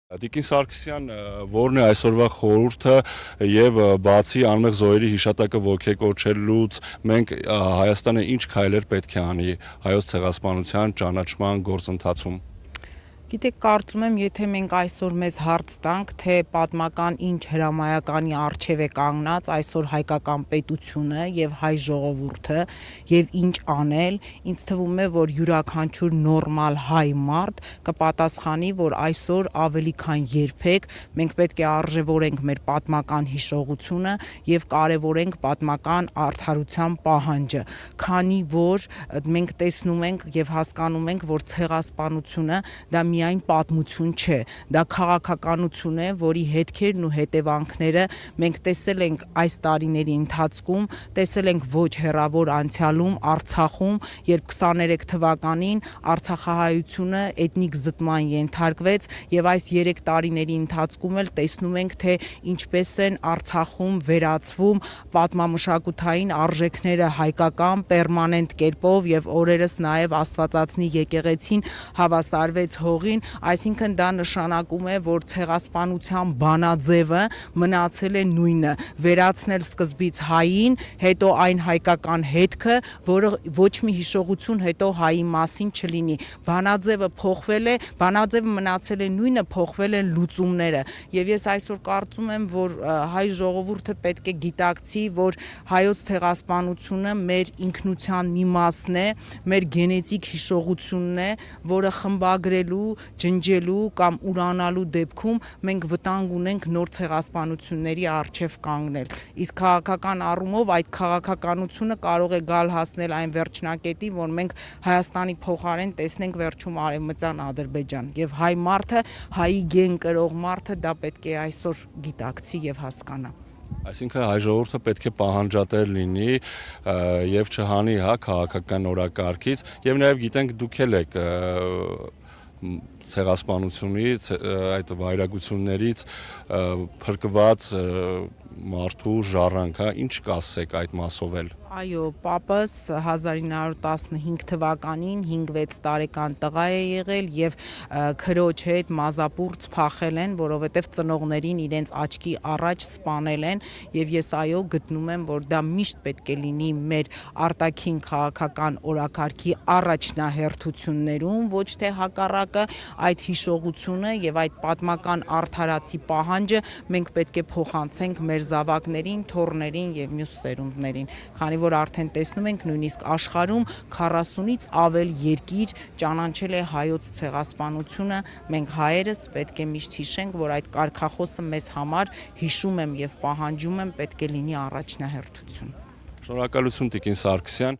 Տիկին Սարգսյան, որն է այսօրվա խորհուրդը եւ բացի անմեղ զոհերի հիշատակը ոգեկոչելուց մենք Հայաստանը ինչ քայլեր պետք է անի հայոց ցեղասպանության ճանաչման գործընթացում։ Գիտեք, կարծում եմ, եթե մենք այսօր մեզ հարց տանք, թե պատմական ինչ հրամայականի առջև է կանգնած այսօր հայկական պետությունը եւ հայ ժողովուրդը եւ ինչ անել, ինձ թվում է, որ յուրաքանչյուր նորմալ հայ մարդ կպատասխանի, որ այսօր ավելի քան երբեք մենք պետք է արժևորենք մեր պատմական հիշողությունը եւ կարեւորենք պատմական արդարության պահանջը, քանի որ մենք տեսնում ենք եւ հասկանում ենք, որ ցեղասպանությունը դա միայն պատմություն չէ, դա քաղաքականություն է, որի հետքերն ու հետևանքները մենք տեսել ենք այս տարիների ընթացքում, տեսել ենք ոչ հեռավոր անցյալում Արցախում, երբ 23 թվականին արցախահայությունը էթնիկ զտման ենթարկվեց եւ այս 3 տարիների ընթացքում էլ տեսնում ենք, թե ինչպես են Արցախում վերացվում պատմամշակութային արժեքները հայկական պերմանենտ կերպով եւ օրերս նաեւ Աստվածածնի եկեղեցին հավասարվեց հողին, այսինքն դա նշանակում է, որ ցեղասպանության բանաձևը մնացել է նույնը, վերացնել սկզբից հային, հետո այն հայկական հետքը, որը ոչ մի հիշողություն հետո հայի մասին չլինի։ Բանաձևը փոխվել է, բանաձևը մնացել է նույնը, փոխվել են լուծումները։ Եվ ես այսօր կարծում եմ, որ հայ ժողովուրդը պետք է գիտակցի, որ հայոց ցեղասպանությունը մեր ինքնության մի մասն է, մեր գենետիկ հիշողությունն է, որը խմբագրելու, ջնջելու կամ ուրանալու դեպքում մենք վտանգ ունենք նոր ցեղասպանությունների առջև կանգնել։ Իսկ քաղաքական առումով այդ քաղաքականությունը կարող է գալ հասնել այն վերջնակետի, որ մենք Հայաստանի փոխարեն տեսնենք վերջում Արևմտյան Ադրբեջան։ Եվ հայ մարդը, հայի գեն կրող մարդը դա պետք է այսօր գիտակցի եւ հասկանա։ Այսինքն հայ ժողովուրդը պետք է պահանջատեր լինի եւ չհանի քաղաքական օրակարգից եւ նաեւ գիտենք դուք էլ եք ցեղասպանությունից, այդ վայրագություններից փրկված մարդու ժառանգ, ինչ կասեք այդ մասով էլ։ Այո, պապս 1915 թվականին 5-6 տարեկան տղա է եղել եւ քրոջ հետ մազապուրծ փախել են, որովհետեւ ծնողներին իրենց աչքի առաջ սպանել են եւ ես այո գտնում եմ, որ դա միշտ պետք է լինի մեր արտաքին քաղաքական օրակարգի առաջնահերթություններում, ոչ թե հակառակը, այդ հիշողությունը եւ այդ պատմական արդարացի պահանջը մենք պետք է փոխանցենք մեր զավակներին, թոռներին եւ մյուս սերունդներին, քանի որ արդեն տեսնում ենք նույնիսկ աշխարհում 40-ից ավել երկիր ճանաչել է հայոց ցեղասպանությունը, մենք հայերս պետք է միշտ հիշենք, որ այդ կարգախոսը մեզ համար հիշում եմ եւ պահանջում եմ պետք է լինի առաջնահերթություն։ Շնորհակալություն Տիկին Սարգսյան։